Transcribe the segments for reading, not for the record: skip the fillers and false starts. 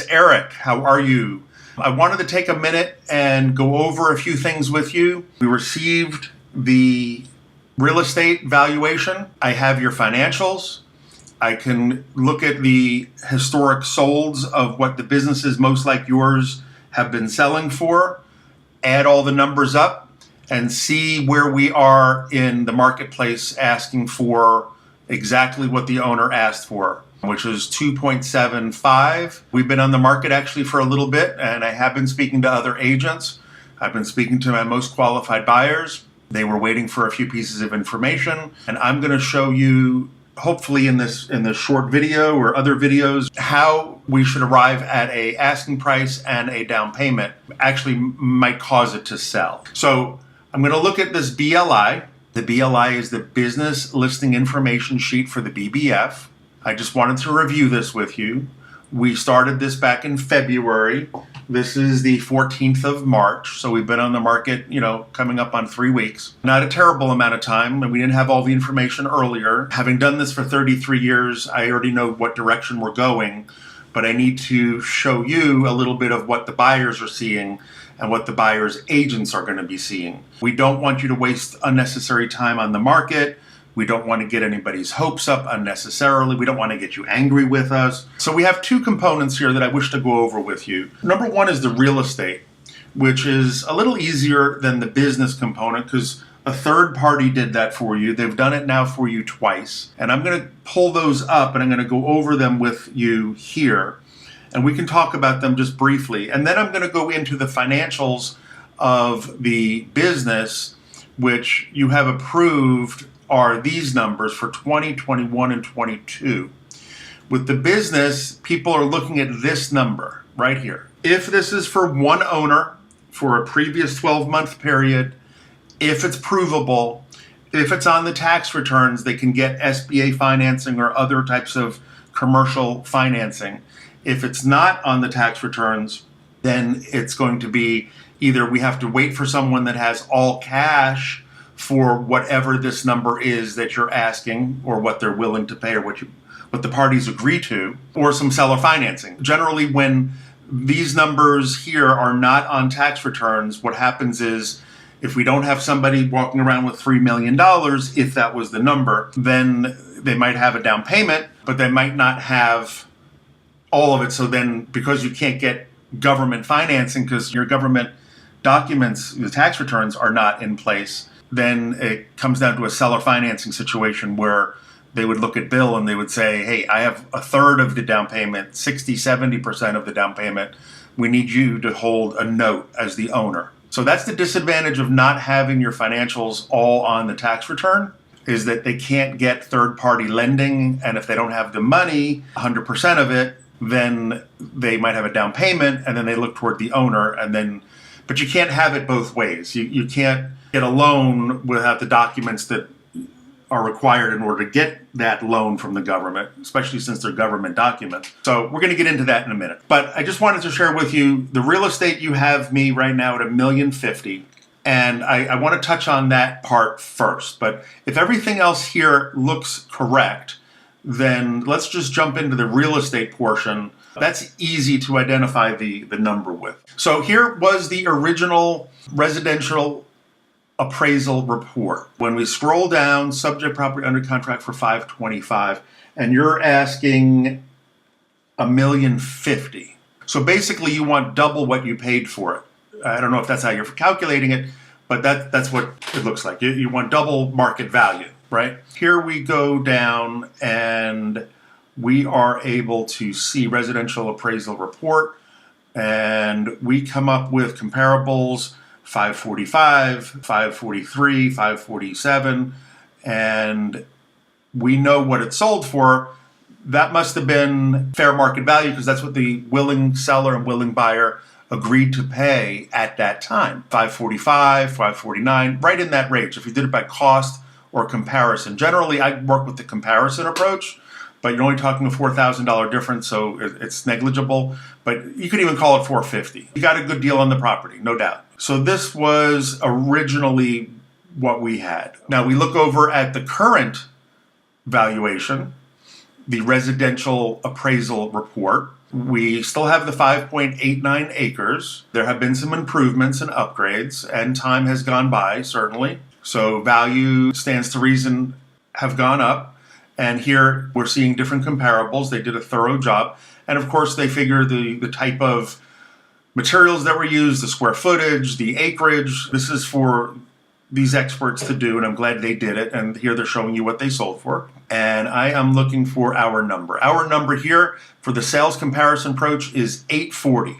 is Eric. How are you? I wanted to take a minute and go over a few things with you. We received the real estate valuation. I have your financials. I can look at the historic solds of what the businesses most like yours have been selling for, add all the numbers up, and see where we are in the marketplace asking for exactly what the owner asked for, which is 2.75. We've been on the market actually for a little bit, and I have been speaking to other agents. I've been speaking to my most qualified buyers. They were waiting for a few pieces of information, and I'm going to show you, hopefully in this short video or other videos, how we should arrive at a asking price and a down payment actually might cause it to sell. So I'm going to look at this BLI. The BLI is the Business Listing Information Sheet for the BBF. I just wanted to review this with you. We started this back in February. This is the 14th of March, so we've been on the market, coming up on 3 weeks. Not a terrible amount of time, and we didn't have all the information earlier. Having done this for 33 years, I already know what direction we're going, but I need to show you a little bit of what the buyers are seeing and what the buyer's agents are going to be seeing. We don't want you to waste unnecessary time on the market. We don't want to get anybody's hopes up unnecessarily. We don't want to get you angry with us. So we have two components here that I wish to go over with you. Number one is the real estate, which is a little easier than the business component because a third party did that for you. They've done it now for you twice. And I'm going to pull those up and I'm going to go over them with you here. And we can talk about them just briefly. And then I'm going to go into the financials of the business, which you have approved are these numbers for 2021 and 22. With the business, people are looking at this number right here. If this is for one owner for a previous 12-month period, if it's provable, if it's on the tax returns, they can get SBA financing or other types of commercial financing. If it's not on the tax returns, then it's going to be either we have to wait for someone that has all cash for whatever this number is that you're asking or what they're willing to pay or what the parties agree to, or some seller financing. Generally, when these numbers here are not on tax returns, what happens is if we don't have somebody walking around with $3 million, if that was the number, then they might have a down payment, but they might not have all of it. So then because you can't get government financing because your government documents, the tax returns are not in place, then it comes down to a seller financing situation where they would look at Bill and they would say, hey, I have a third of the down payment, 60, 70% of the down payment. We need you to hold a note as the owner. So that's the disadvantage of not having your financials all on the tax return, is that they can't get third-party lending. And if they don't have the money, 100% of it, then they might have a down payment and then they look toward the owner. But you can't have it both ways. You can't get a loan without the documents that are required in order to get that loan from the government, especially since they're government documents. So we're going to get into that in a minute. But I just wanted to share with you the real estate. You have me right now at $1,050,000. And I want to touch on that part first. But if everything else here looks correct, then let's just jump into the real estate portion. That's easy to identify the number with. So here was the original residential appraisal report. When we scroll down, subject property under contract for $525,000, and you're asking $1,050,000. So basically you want double what you paid for it. I don't know if that's how you're calculating it, but that's what it looks like. You want double market value, right? Here we go down and we are able to see residential appraisal report, and we come up with comparables, 545, 543, 547, and we know what it sold for. That must have been fair market value because that's what the willing seller and willing buyer agreed to pay at that time. 545, 549, right in that range. If you did it by cost or comparison. Generally, I work with the comparison approach, but you're only talking a $4,000 difference, so it's negligible. But you could even call it $450. You got a good deal on the property, no doubt. So this was originally what we had. Now we look over at the current valuation, the residential appraisal report. We still have the 5.89 acres. There have been some improvements and upgrades, and time has gone by, certainly. So value stands to reason have gone up. And here we're seeing different comparables. They did a thorough job. And of course, they figure the type of materials that were used, the square footage, the acreage. This is for these experts to do, and I'm glad they did it. And here they're showing you what they sold for. And I am looking for our number. Our number here for the sales comparison approach is 840.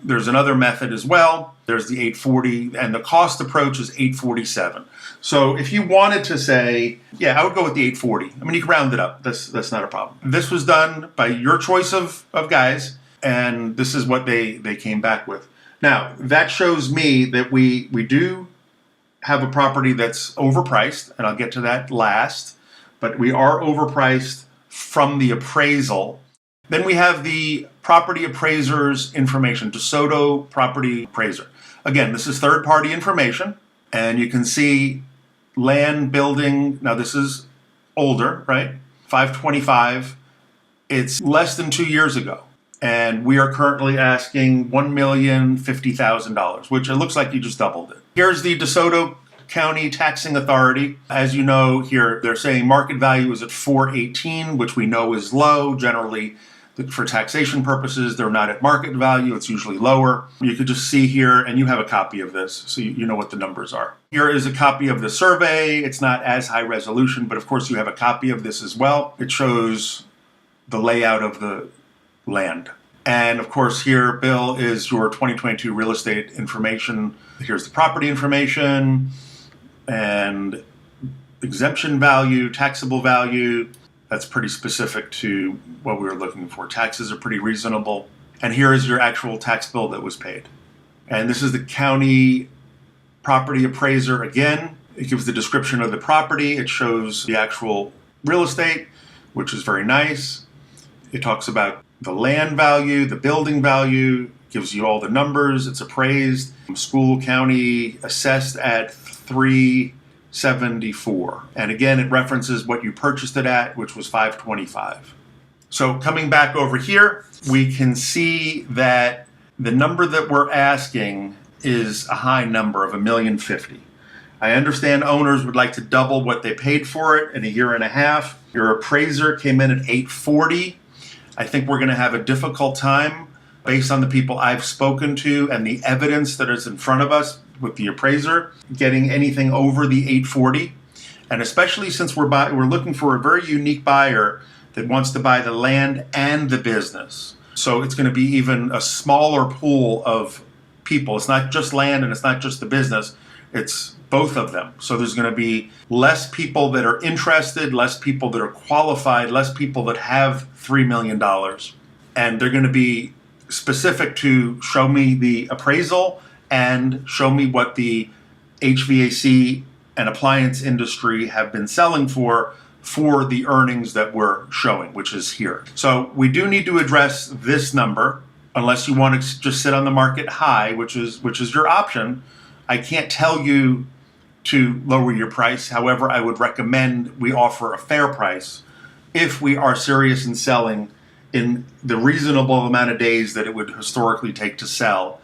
There's another method as well. There's the 840, and the cost approach is 847. So if you wanted to say, yeah, I would go with the 840. I mean, you can round it up. That's not a problem. This was done by your choice of guys, and this is what they came back with. Now, that shows me that we do have a property that's overpriced, and I'll get to that last, but we are overpriced from the appraisal. Then we have the property appraiser's information, DeSoto Property Appraiser. Again, this is third-party information, and you can see land, building. Now, this is older, right? 525. It's less than 2 years ago, and we are currently asking $1,050,000, which it looks like you just doubled it. Here's the DeSoto County Taxing Authority. As you know, here they're saying market value is at 418, which we know is low. Generally, for taxation purposes, they're not at market value. It's usually lower. You could just see here, and you have a copy of this, so you know what the numbers are. Here is a copy of the survey. It's not as high resolution, but of course you have a copy of this as well. It shows the layout of the land. And of course here, Bill, is your 2022 real estate information. Here's the property information and exemption value, taxable value. That's pretty specific to what we were looking for. Taxes are pretty reasonable. And here is your actual tax bill that was paid. And this is the county property appraiser again. It gives the description of the property. It shows the actual real estate, which is very nice. It talks about the land value, the building value, gives you all the numbers. It's appraised. School County assessed at 374. And again, it references what you purchased it at, which was 525. So coming back over here, we can see that the number that we're asking is a high number of $1,050,000. I understand owners would like to double what they paid for it in a year and a half. Your appraiser came in at 840. I think we're going to have a difficult time based on the people I've spoken to and the evidence that is in front of us with the appraiser, getting anything over the 840. And especially since we're looking for a very unique buyer that wants to buy the land and the business. So it's going to be even a smaller pool of people. It's not just land and it's not just the business. It's both of them. So there's going to be less people that are interested, less people that are qualified, less people that have $3 million. And they're going to be specific to show me the appraisal and show me what the HVAC and appliance industry have been selling for the earnings that we're showing, which is here. So we do need to address this number, unless you want to just sit on the market high, which is your option. I can't tell you to lower your price. However, I would recommend we offer a fair price if we are serious in selling in the reasonable amount of days that it would historically take to sell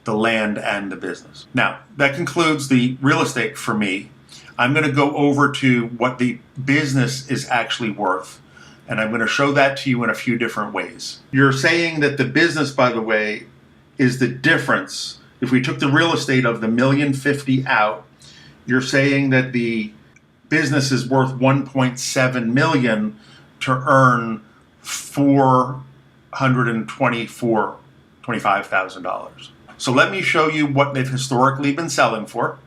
the land and the business. Now, that concludes the real estate for me. I'm going to go over to what the business is actually worth, and I'm going to show that to you in a few different ways. You're saying that the business, by the way, is the difference. If we took the real estate of the $1,050,000 out, you're saying that the business is worth $1.7 million to earn $425,000. So let me show you what they've historically been selling for,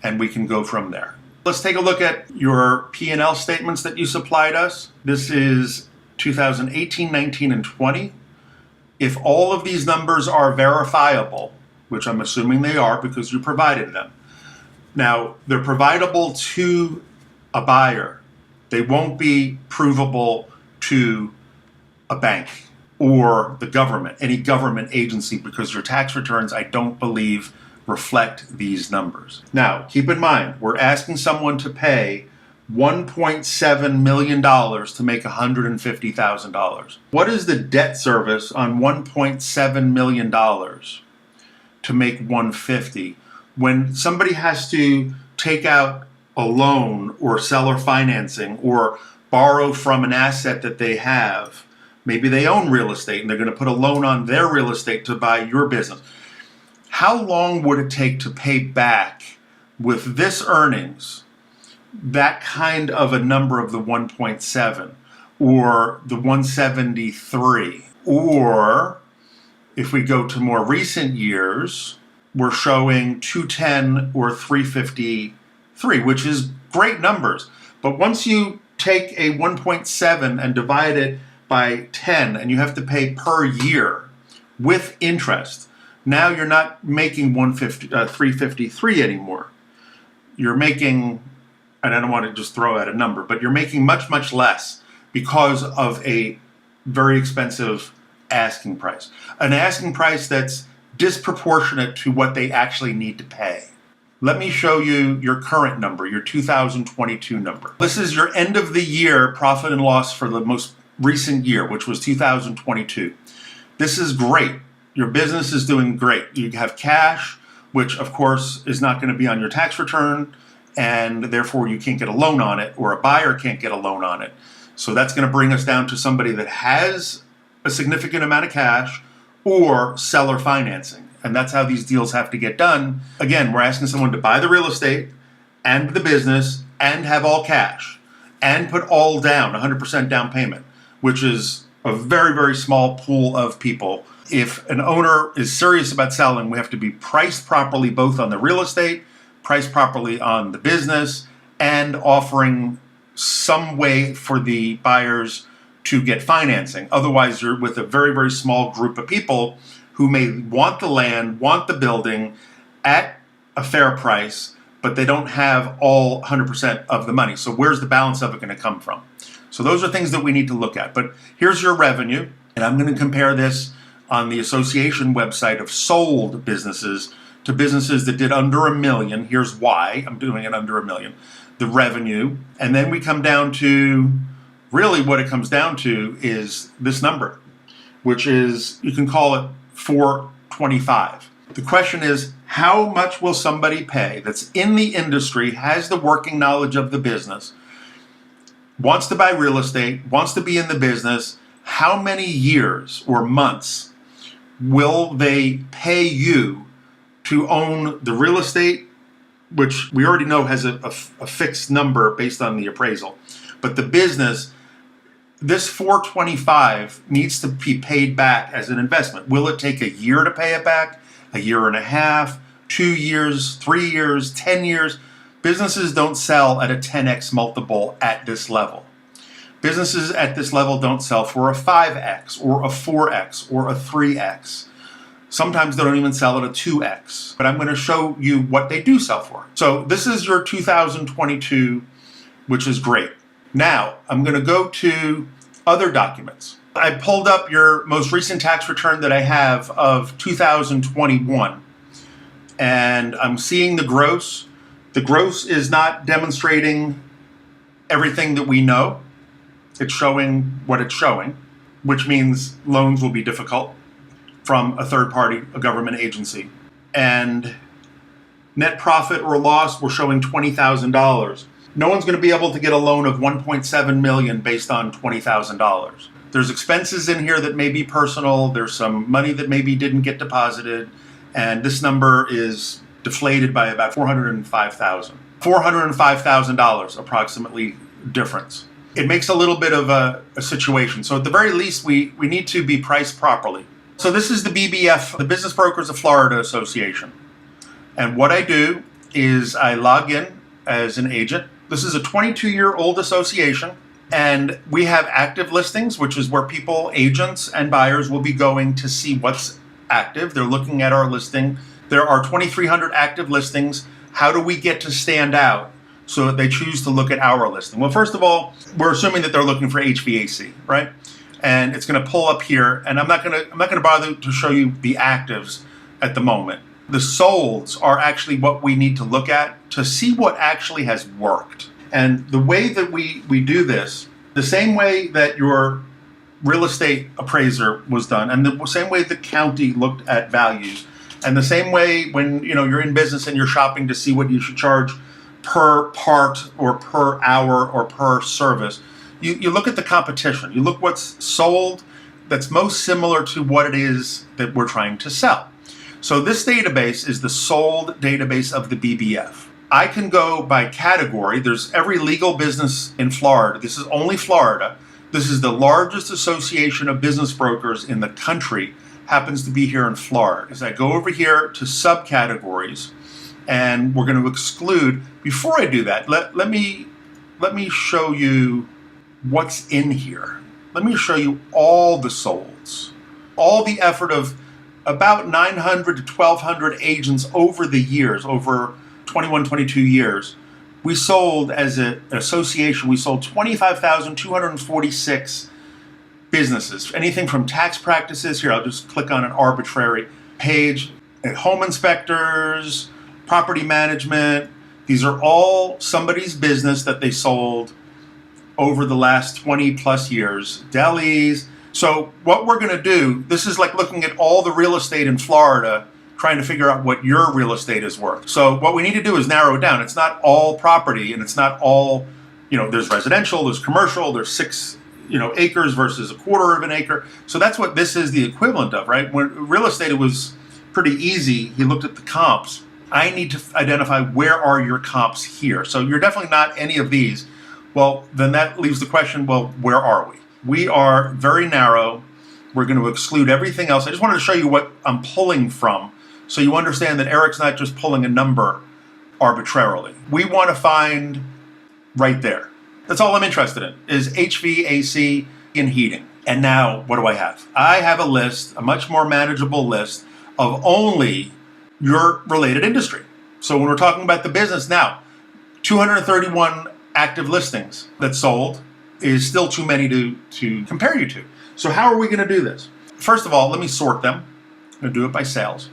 and we can go from there. Let's take a look at your P&L statements that you supplied us. This is 2018, 19, and 20. If all of these numbers are verifiable, which I'm assuming they are because you provided them. Now, they're providable to a buyer. They won't be provable to a bank or the government, any government agency, because your tax returns, I don't believe, reflect these numbers. Now, keep in mind, we're asking someone to pay $1.7 million to make $150,000. What is the debt service on $1.7 million to make $150,000? When somebody has to take out a loan or seller financing or borrow from an asset that they have, maybe they own real estate and they're going to put a loan on their real estate to buy your business. How long would it take to pay back with this earnings that kind of a number of the 1.7 or the 173? Or if we go to more recent years, we're showing 210 or 353, which is great numbers. But once you take a 1.7 and divide it by 10 and you have to pay per year with interest, now you're not making 353 anymore. You're making, and I don't want to just throw out a number, but you're making much, much less because of a very expensive asking price. An asking price that's disproportionate to what they actually need to pay. Let me show you your current number, your 2022 number. This is your end of the year profit and loss for the most recent year, which was 2022. This is great. Your business is doing great. You have cash, which of course is not going to be on your tax return, and therefore you can't get a loan on it, or a buyer can't get a loan on it. So that's going to bring us down to somebody that has a significant amount of cash or seller financing. And that's how these deals have to get done. Again, we're asking someone to buy the real estate and the business and have all cash and put all down, 100% down payment, which is a very, very small pool of people. If an owner is serious about selling, we have to be priced properly, both on the real estate, priced properly on the business, and offering some way for the buyers to get financing. Otherwise, you're with a very, very small group of people who may want the land, want the building at a fair price, but they don't have all 100% of the money. So where's the balance of it going to come from? So those are things that we need to look at. But here's your revenue, and I'm going to compare this on the association website of sold businesses to businesses that did under $1 million. Here's why I'm doing it under $1 million. The revenue, and then we come down to, really what it comes down to is this number, which is, you can call it 425. The question is, how much will somebody pay that's in the industry, has the working knowledge of the business, wants to buy real estate, wants to be in the business? How many years or months will they pay you to own the real estate, which we already know has a fixed number based on the appraisal? But the business, this 425 needs to be paid back as an investment. Will it take a year to pay it back? A year and a half? 2 years? 3 years? 10 years? Businesses don't sell at a 10x multiple at this level. Businesses at this level don't sell for a 5x or a 4x or a 3x. Sometimes they don't even sell at a 2x. But I'm going to show you what they do sell for. So this is your 2022, which is great. Now, I'm going to go to other documents. I pulled up your most recent tax return that I have of 2021, and I'm seeing the gross. The gross is not demonstrating everything that we know. It's showing what it's showing, which means loans will be difficult from a third party, a government agency. And net profit or loss, we're showing $20,000. No one's going to be able to get a loan of $1.7 million based on $20,000. There's expenses in here that may be personal. There's some money that maybe didn't get deposited. And this number is deflated by about $405,000. $405,000 approximately difference. It makes a little bit of a situation. So at the very least, we need to be priced properly. So this is the BBF, the Business Brokers of Florida Association. And what I do is I log in as an agent. This is a 22-year-old association, and we have active listings, which is where people, agents and buyers, will be going to see what's active. They're looking at our listing. There are 2,300 active listings. How do we get to stand out so that they choose to look at our listing? Well, first of all, we're assuming that they're looking for HVAC, right? And it's going to pull up here, and I'm not going to bother to show you the actives at the moment. The solds are actually what we need to look at to see what actually has worked. And the way that we do this, the same way that your real estate appraiser was done, and the same way the county looked at values, and the same way when you're in business and you're shopping to see what you should charge per part or per hour or per service, you look at the competition. You look what's sold that's most similar to what it is that we're trying to sell. So this database is the sold database of the BBF. I can go by category. There's every legal business in Florida. This is only Florida. This is the largest association of business brokers in the country, happens to be here in Florida. As I go over here to subcategories, and we're going to exclude, before I do that, let me show you what's in here. Let me show you all the solds, all the effort of about 900 to 1,200 agents over the years, over 21, 22 years. We sold, as an association, we sold 25,246 businesses. Anything from tax practices, here I'll just click on an arbitrary page, home inspectors, property management. These are all somebody's business that they sold over the last 20 plus years. Delis. So what we're going to do, this is like looking at all the real estate in Florida, trying to figure out what your real estate is worth. So what we need to do is narrow it down. It's not all property, and it's not all, there's residential, there's commercial, there's 6, acres versus a quarter of an acre. So that's what this is the equivalent of, right? When real estate, it was pretty easy. He looked at the comps. I need to identify where are your comps here. So you're definitely not any of these. Well, then that leaves the question, well, where are we? We are very narrow. We're going to exclude everything else. I just wanted to show you what I'm pulling from, so you understand that Eric's not just pulling a number arbitrarily. We want to find right there. That's all I'm interested in, is HVAC and heating. And now, what do I have? I have a list, a much more manageable list of only your related industry. So when we're talking about the business now, 231 active listings that sold is still too many to compare you to. So how are we going to do this? First of all, let me sort them. I'm going to do it by sales.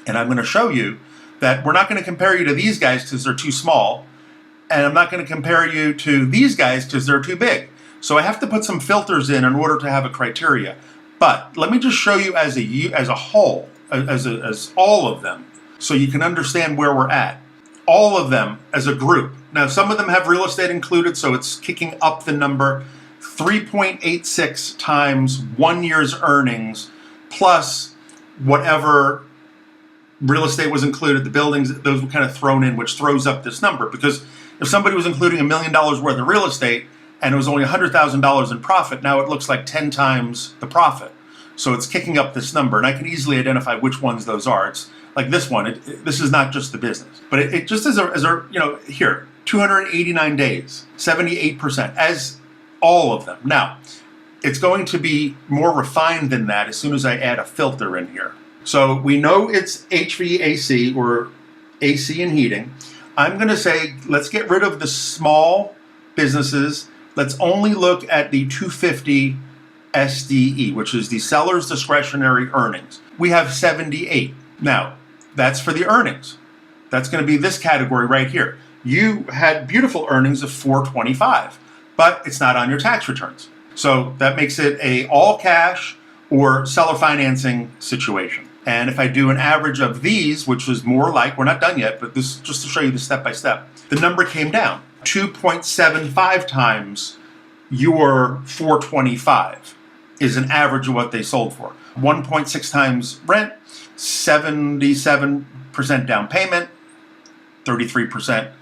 And I'm going to show you that we're not going to compare you to these guys because they're too small. And I'm not going to compare you to these guys because they're too big. So I have to put some filters in order to have a criteria. But let me just show you as a whole, as all of them, so you can understand where we're at. All of them as a group. Now, some of them have real estate included, so it's kicking up the number. 3.86 times 1 year's earnings plus whatever real estate was included, the buildings, those were kind of thrown in, which throws up this number. Because if somebody was including $1 million worth of real estate and it was only $100,000 in profit, now it looks like 10 times the profit. So it's kicking up this number, and I can easily identify which ones those are. It's like this one. This is not just the business, but it just as a here, 289 days, 78%, as all of them. Now, it's going to be more refined than that as soon as I add a filter in here. So we know it's HVAC, or AC and heating. I'm going to say, let's get rid of the small businesses. Let's only look at the 250 SDE, which is the seller's discretionary earnings. We have 78. Now, that's for the earnings. That's going to be this category right here. You had beautiful earnings of 425, but it's not on your tax returns. So that makes it a all cash or seller financing situation. And if I do an average of these, which is more like, we're not done yet, but this just to show you the step by step, the number came down. 2.75 times your 425 is an average of what they sold for. 1.6 times rent, 77% down payment, 33%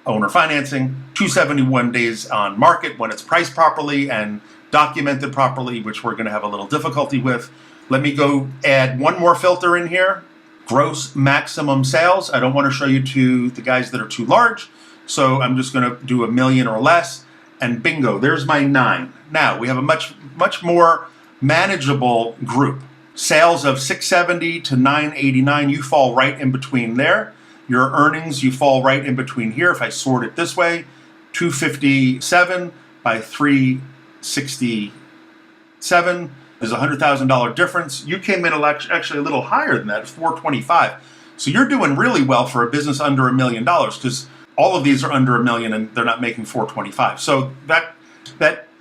owner financing, 271 days on market when it's priced properly and documented properly, which we're going to have a little difficulty with. Let me go add one more filter in here. Gross maximum sales. I don't want to show you to the guys that are too large, so I'm just going to do $1 million or less, and bingo, there's my 9. Now we have a much more manageable group. Sales of 670 to 989, you fall right in between there. Your earnings, you fall right in between here. If I sort it this way, 257 by 367, there's a $100,000 difference. You came in actually a little higher than that, 425. So you're doing really well for a business under $1 million, because all of these are under $1 million and they're not making 425. So that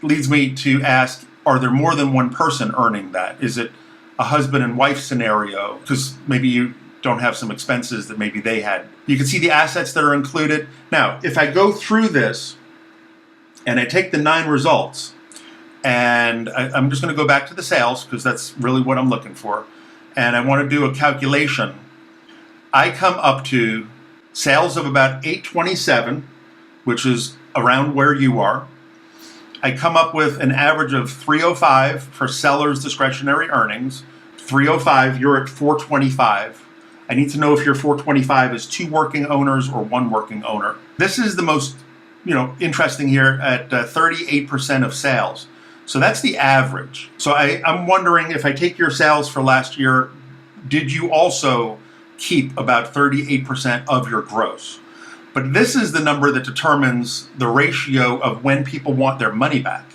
leads me to ask, are there more than one person earning that? Is it a husband and wife scenario? Because maybe you don't have some expenses that maybe they had. You can see the assets that are included. Now, if I go through this and I take the 9 results, and I'm just going to go back to the sales because that's really what I'm looking for, and I want to do a calculation, I come up to sales of about 827, which is around where you are. I come up with an average of 305 for sellers' discretionary earnings. 305, you're at 425. I need to know if your 425 is 2 working owners or 1 working owner. This is the most, interesting here at 38% of sales. So that's the average. So I'm wondering, if I take your sales for last year, did you also keep about 38% of your gross? But this is the number that determines the ratio of when people want their money back.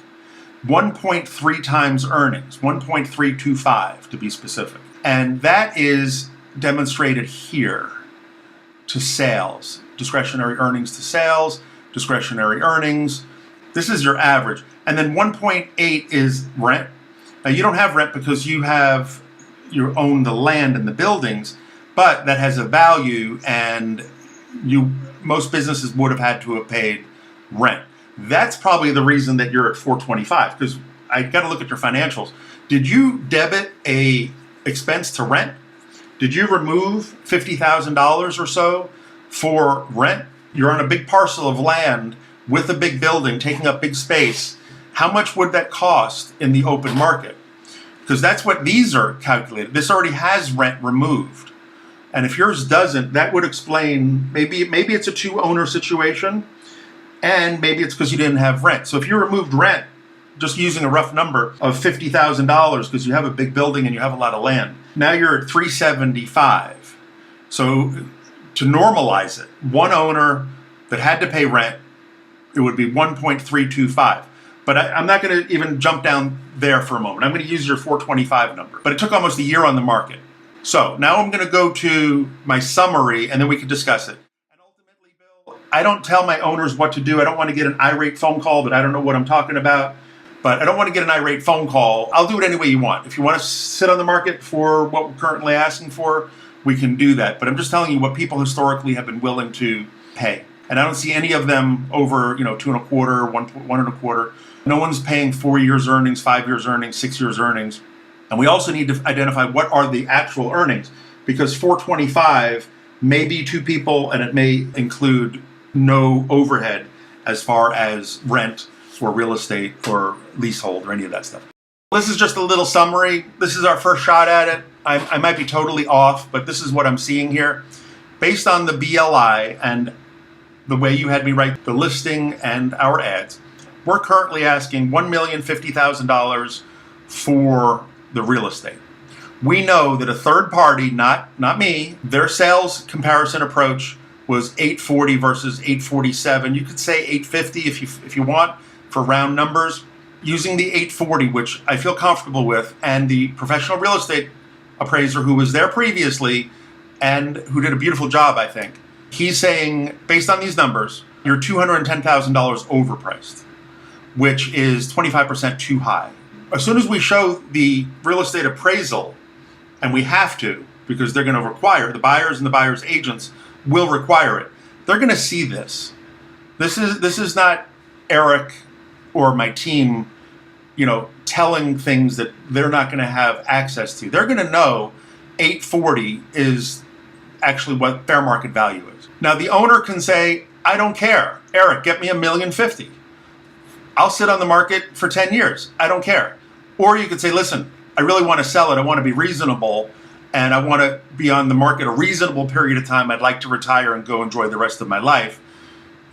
1.3 times earnings, 1.325 to be specific. And that is demonstrated here to sales, discretionary earnings to sales, discretionary earnings. This is your average. And then 1.8 is rent. Now you don't have rent because you own the land and the buildings, but that has a value, and most businesses would have had to have paid rent. That's probably the reason that you're at 425, because I got to look at your financials. Did you debit a expense to rent? Did you remove $50,000 or so for rent? You're on a big parcel of land with a big building taking up big space. How much would that cost in the open market? Because that's what these are calculated. This already has rent removed. And if yours doesn't, that would explain, maybe it's a 2-owner situation, and maybe it's because you didn't have rent. So if you removed rent, just using a rough number of $50,000 because you have a big building and you have a lot of land, now you're at 375. So to normalize it, 1 owner that had to pay rent, it would be 1.325. But I'm not going to even jump down there for a moment. I'm going to use your 425 number. But it took almost a year on the market. So now I'm going to go to my summary, and then we can discuss it. And ultimately, Bill, I don't tell my owners what to do. I don't want to get an irate phone call that I don't know what I'm talking about. But I don't want to get an irate phone call. I'll do it any way you want. If you want to sit on the market for what we're currently asking for, we can do that. But I'm just telling you what people historically have been willing to pay. And I don't see any of them over, 2.25, 1.25. No one's paying 4 years earnings, 5 years earnings, 6 years earnings. And we also need to identify what are the actual earnings, because 425 may be 2 people and it may include no overhead as far as rent or real estate or leasehold or any of that stuff. This is just a little summary. This is our first shot at it. I might be totally off, but this is what I'm seeing here. Based on the BLI and the way you had me write the listing and our ads, we're currently asking $1,050,000 for the real estate. We know that a third party, not me, their sales comparison approach was 840 versus 847. You could say 850 if you want for round numbers. Using the 840, which I feel comfortable with, and the professional real estate appraiser who was there previously and who did a beautiful job, I think. He's saying, based on these numbers, you're $210,000 overpriced, which is 25% too high. As soon as we show the real estate appraisal, and we have to, because they're going to require, the buyers and the buyer's agents will require it, they're going to see this. This is not Eric or my team, telling things that they're not going to have access to. They're going to know 840 is actually what fair market value is. Now, the owner can say, I don't care. Eric, get me $1,050,000. I'll sit on the market for 10 years. I don't care. Or you could say, listen, I really want to sell it. I want to be reasonable, and I want to be on the market a reasonable period of time. I'd like to retire and go enjoy the rest of my life.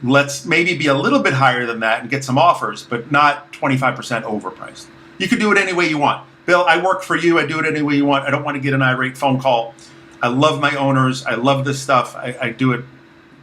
Let's maybe be a little bit higher than that and get some offers, but not 25% overpriced. You could do it any way you want. Bill, I work for you. I do it any way you want. I don't want to get an irate phone call. I love my owners. I love this stuff. I do it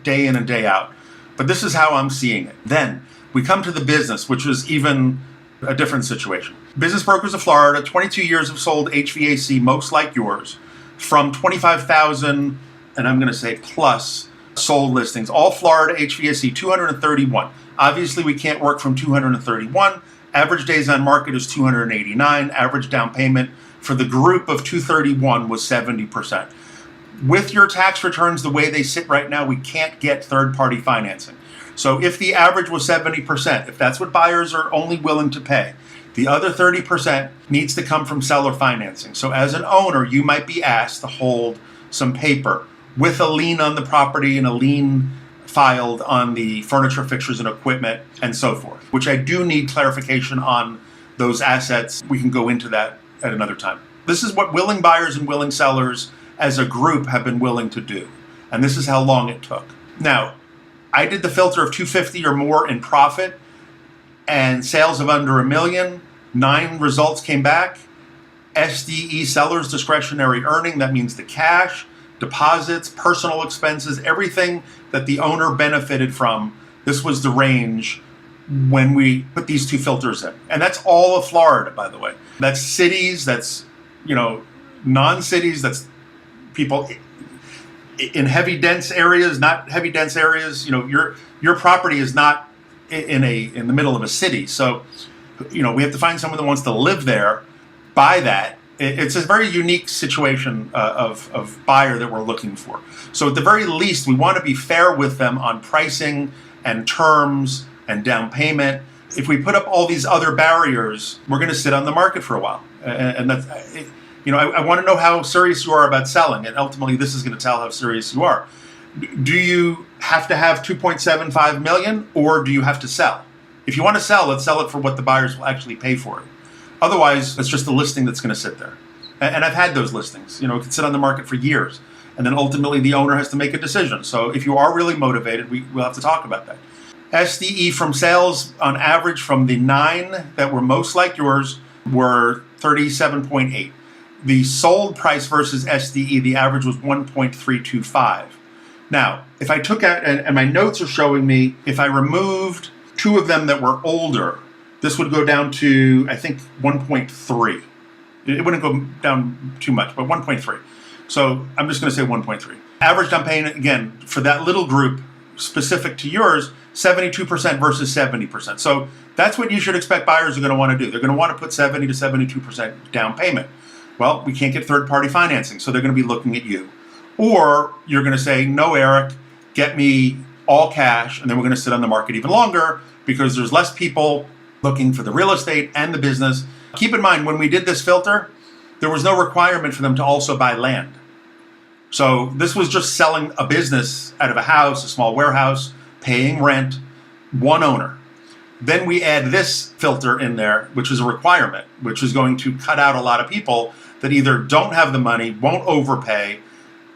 day in and day out. But this is how I'm seeing it. Then we come to the business, which is even a different situation. Business Brokers of Florida, 22 years have sold HVAC, most like yours, from $25,000, and I'm going to say plus, sold listings. All Florida HVAC, 231. Obviously, we can't work from 231. Average days on market is 289. Average down payment for the group of 231 was 70%. With your tax returns the way they sit right now, we can't get third-party financing. So if the average was 70%, if that's what buyers are only willing to pay, the other 30% needs to come from seller financing. So as an owner, you might be asked to hold some paper with a lien on the property and a lien filed on the furniture, fixtures, and equipment, and so forth, which I do need clarification on those assets. We can go into that at another time. This is what willing buyers and willing sellers as a group have been willing to do. And this is how long it took. Now, I did the filter of 250 or more in profit and sales of under $1 million. 9 results came back. SDE, seller's discretionary earning, that means the cash, deposits, personal expenses, everything that the owner benefited from. This was the range when we put these 2 filters in. And that's all of Florida, by the way. That's cities, that's, non-cities, that's people in heavy dense areas, not heavy dense areas. Your property is not in the middle of a city. So, we have to find someone that wants to live there, buy that. It's a very unique situation of buyer that we're looking for. So at the very least, we want to be fair with them on pricing and terms and down payment. If we put up all these other barriers, we're going to sit on the market for a while. And that's, I want to know how serious you are about selling. And ultimately, this is going to tell how serious you are. Do you have to have 2.75 million or do you have to sell? If you want to sell, let's sell it for what the buyers will actually pay for it. Otherwise, it's just a listing that's going to sit there. And I've had those listings. It can sit on the market for years. And then ultimately, the owner has to make a decision. So if you are really motivated, we'll have to talk about that. SDE from sales, on average, from the 9 that were most like yours, were 37.8. The sold price versus SDE, the average was 1.325. Now, if I took out, and my notes are showing me, if I removed 2 of them that were older, this would go down to, I think, 1.3. It wouldn't go down too much, but 1.3. So I'm just going to say 1.3. Average down payment, again, for that little group specific to yours, 72% versus 70%. So that's what you should expect buyers are going to want to do. They're going to want to put 70 to 72% down payment. Well, we can't get third-party financing, so they're going to be looking at you. Or you're going to say, no, Eric, get me all cash, and then we're going to sit on the market even longer because there's less people looking for the real estate and the business. Keep in mind, when we did this filter, there was no requirement for them to also buy land. So this was just selling a business out of a house, a small warehouse, paying rent, one owner. Then we add this filter in there, which is a requirement, which is going to cut out a lot of people that either don't have the money, won't overpay,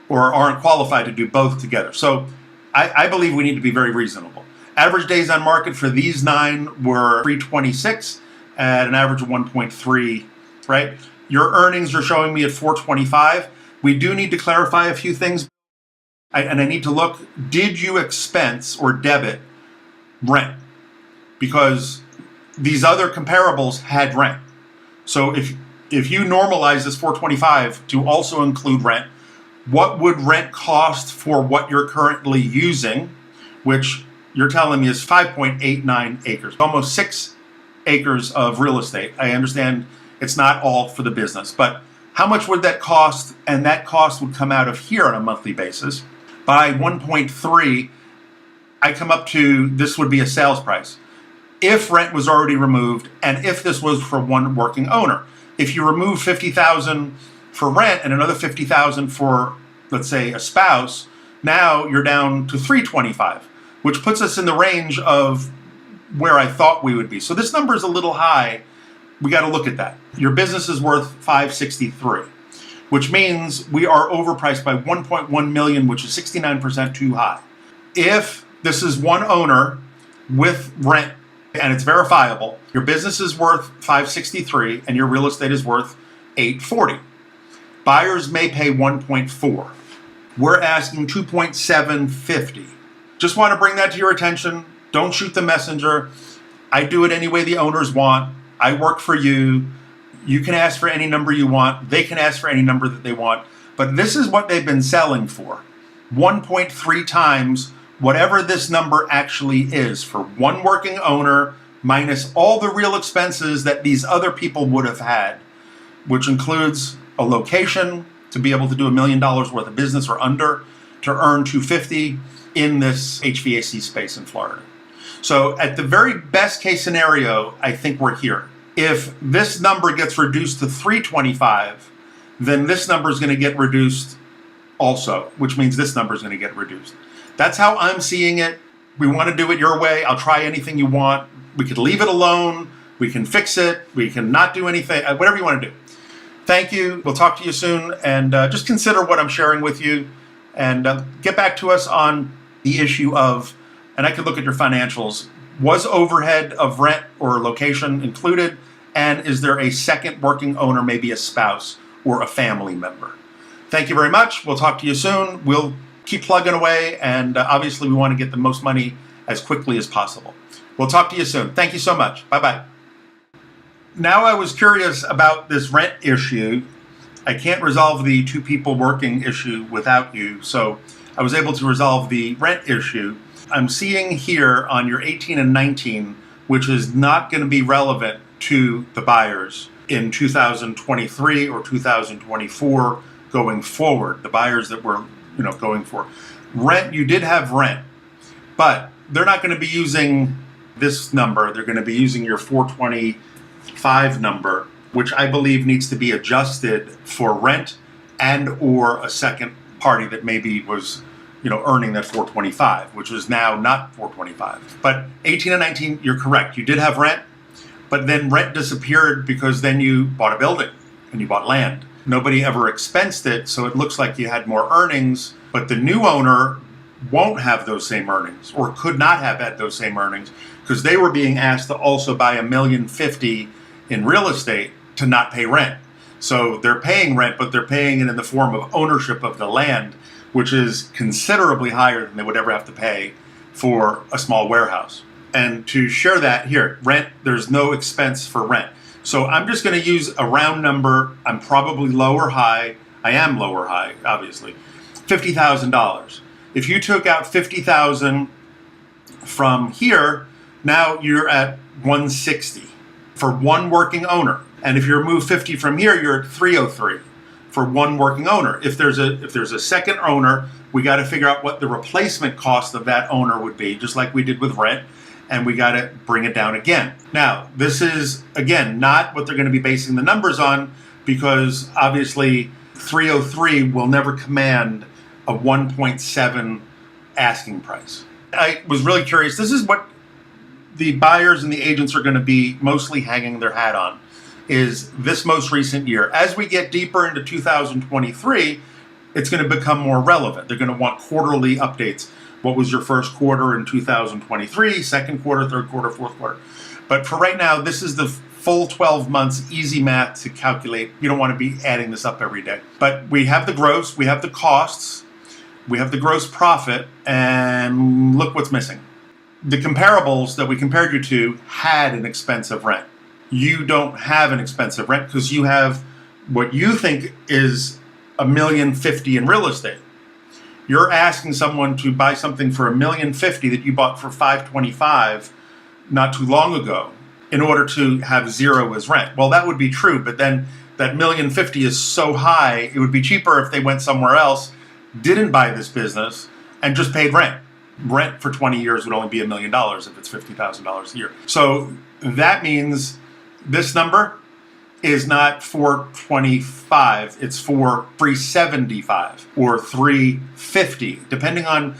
or aren't qualified to do both together. So I believe we need to be very reasonable. Average days on market for these 9 were 326 at an average of 1.3, right? Your earnings are showing me at 425. We do need to clarify a few things. I need to look, did you expense or debit rent? Because these other comparables had rent. So if you normalize this 425 to also include rent, what would rent cost for what you're currently using, which you're telling me is 5.89 acres, almost 6 acres of real estate. I understand it's not all for the business, but how much would that cost? And that cost would come out of here on a monthly basis. By 1.3, I come up to, this would be a sales price. If rent was already removed, and if this was for one working owner. If you remove $50,000 for rent and another $50,000 for, let's say, a spouse, now you're down to $325, which puts us in the range of where I thought we would be. So this number is a little high. We got to look at that. Your business is worth $563, which means we are overpriced by $1.1 million, which is 69% too high. If this is one owner with rent and it's verifiable, your business is worth $563 and your real estate is worth $840. Buyers may pay 1.4. We're asking 2.750. Just want to bring that to your attention. Don't shoot the messenger. I do it any way the owners want. I work for you. You can ask for any number you want. They can ask for any number that they want. But this is what they've been selling for. 1.3 times whatever this number actually is for one working owner minus all the real expenses that these other people would have had, which includes a location to be able to do $1 million worth of business or under, to earn 250 in this HVAC space in Florida. So at the very best case scenario, I think we're here. If this number gets reduced to 325, then this number is going to get reduced also, which means this number is going to get reduced. That's how I'm seeing it. We want to do it your way. I'll try anything you want. We could leave it alone. We can fix it. We can not do anything, whatever you want to do. Thank you. We'll talk to you soon. And just consider what I'm sharing with you. And get back to us on the issue of, and I could look at your financials, was overhead of rent or location included? And is there a second working owner, maybe a spouse or a family member? Thank you very much. We'll talk to you soon. We'll keep plugging away. And obviously, we want to get the most money as quickly as possible. We'll talk to you soon. Thank you so much. Bye-bye. Now I was curious about this rent issue. I can't resolve the two people working issue without you. So I was able to resolve the rent issue. I'm seeing here on your 18 and 19, which is not going to be relevant to the buyers in 2023 or 2024 going forward, the buyers that we're going for. Rent, you did have rent, but they're not going to be using this number. They're going to be using your 425 number, which I believe needs to be adjusted for rent and or a second party that maybe was earning that 425, which is now not 425. But 18 and 19, you're correct. You did have rent, but then rent disappeared because then you bought a building and you bought land. Nobody ever expensed it, so it looks like you had more earnings, but the new owner won't have those same earnings or could not have had those same earnings because they were being asked to also buy $1.05 million in real estate to not pay rent. So they're paying rent, but they're paying it in the form of ownership of the land, which is considerably higher than they would ever have to pay for a small warehouse. And to share that here, rent, there's no expense for rent. So I'm just going to use a round number. I'm probably low or high. I am low or high, obviously. $50,000. If you took out $50,000 from here, now you're at $160 for one working owner. And if you remove 50 from here, you're at $303 for one working owner. If there's a second owner, we got to figure out what the replacement cost of that owner would be, just like we did with rent, and we got to bring it down again. Now, this is, again, not what they're going to be basing the numbers on, because obviously 303 will never command a 1.7 asking price. I was really curious. This is what the buyers and the agents are going to be mostly hanging their hat on, is this most recent year. As we get deeper into 2023, it's going to become more relevant. They're going to want quarterly updates. What was your first quarter in 2023, second quarter, third quarter, fourth quarter? But for right now, this is the full 12 months, easy math to calculate. You don't want to be adding this up every day. But we have the gross, we have the costs, we have the gross profit, and look what's missing. The comparables that we compared you to had an expensive rent. You don't have an expensive rent because you have what you think is $1.05 million in real estate. You're asking someone to buy something for $1.05 million that you bought for $525 not too long ago in order to have zero as rent. Well, that would be true, but then that $1.05 million is so high, it would be cheaper if they went somewhere else, didn't buy this business, and just paid rent. Rent for 20 years would only be $1 million if it's $50,000 a year. So that means this number is not 425, it's 375 or 350, depending on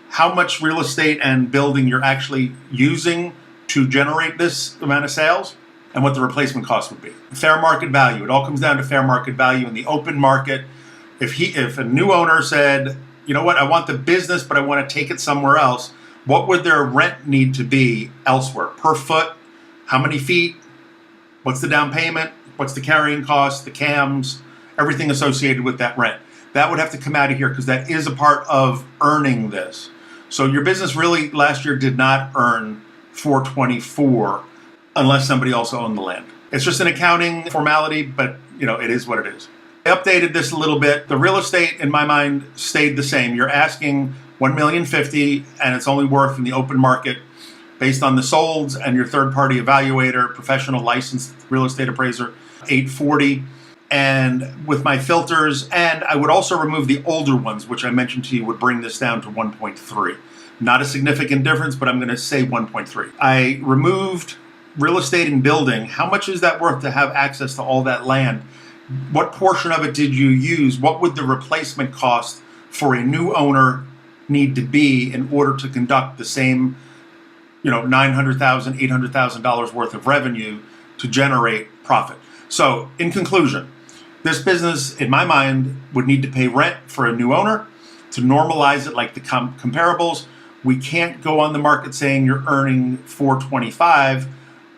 how much real estate and building you're actually using to generate this amount of sales and what the replacement cost would be. Fair market value, it all comes down to fair market value in the open market. If a new owner said, you know what, I want the business, but I want to take it somewhere else, what would their rent need to be elsewhere? Per foot, how many feet, what's the down payment? What's the carrying cost, the CAMs, everything associated with that rent? That would have to come out of here because that is a part of earning this. So your business really last year did not earn 424 unless somebody also owned the land. It's just an accounting formality, but it is what it is. I updated this a little bit. The real estate, in my mind, stayed the same. You're asking $1,050,000, and it's only worth in the open market, based on the solds and your third-party evaluator, professional licensed real estate appraiser, $840,000. And with my filters, and I would also remove the older ones, which I mentioned to you would bring this down to 1.3. Not a significant difference, but I'm going to say 1.3. I removed real estate and building. How much is that worth to have access to all that land? What portion of it did you use? What would the replacement cost for a new owner need to be in order to conduct the same, $900,000, $800,000 worth of revenue to generate profit? So in conclusion, this business, in my mind, would need to pay rent for a new owner to normalize it like the comparables. We can't go on the market saying you're earning $425,000.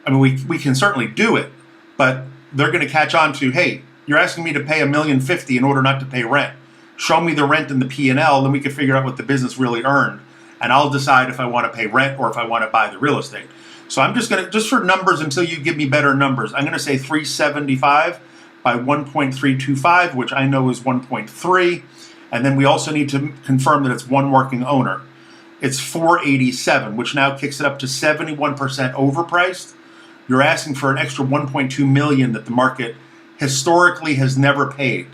I mean, we can certainly do it, but they're going to catch on to, hey, you're asking me to pay $1,050,000 in order not to pay rent. Show me the rent in the P&L, then we can figure out what the business really earned, and I'll decide if I want to pay rent or if I want to buy the real estate. So I'm just for numbers until you give me better numbers, I'm going to say $375,000 by 1.325, which I know is 1.3, and then we also need to confirm that it's one working owner. It's $487,000, which now kicks it up to 71% overpriced. You're asking for an extra $1.2 million that the market historically has never paid.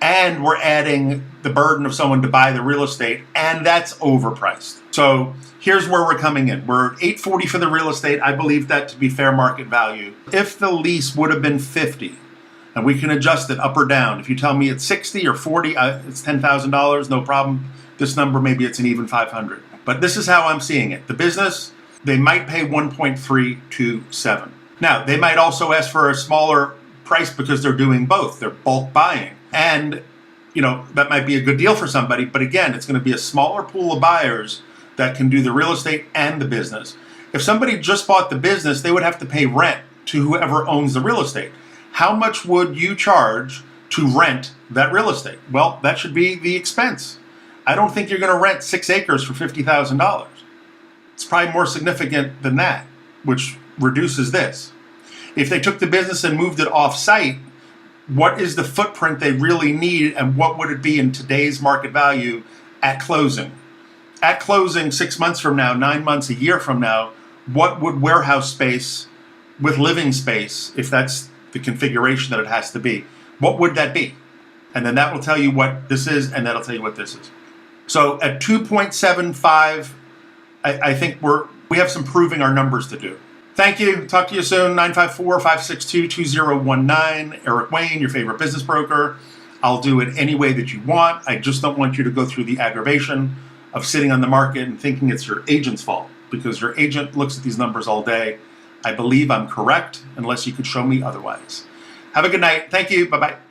And we're adding the burden of someone to buy the real estate, and that's overpriced. So here's where we're coming in. We're $840,000 for the real estate. I believe that to be fair market value. If the lease would have been $50,000, and we can adjust it up or down. If you tell me it's $60,000 or $40,000, it's $10,000, no problem. This number, maybe it's an even $500,000. But this is how I'm seeing it. The business, they might pay $1.327. Now, they might also ask for a smaller price because they're doing both. They're bulk buying. And, that might be a good deal for somebody. But again, it's going to be a smaller pool of buyers that can do the real estate and the business. If somebody just bought the business, they would have to pay rent to whoever owns the real estate. How much would you charge to rent that real estate? Well, that should be the expense. I don't think you're going to rent 6 acres for $50,000. It's probably more significant than that, which reduces this. If they took the business and moved it off-site, what is the footprint they really need, and what would it be in today's market value at closing? At closing 6 months from now, 9 months, a year from now, what would warehouse space with living space, if that's the configuration that it has to be, what would that be? And then that will tell you what this is, and that'll tell you what this is. So at 2.75, I think we have some proving our numbers to do. Thank you. Talk to you soon. 954-562-2019. Eric Wayne, your favorite business broker. I'll do it any way that you want. I just don't want you to go through the aggravation of sitting on the market and thinking it's your agent's fault, because your agent looks at these numbers all day. I believe I'm correct, unless you could show me otherwise. Have a good night. Thank you. Bye-bye.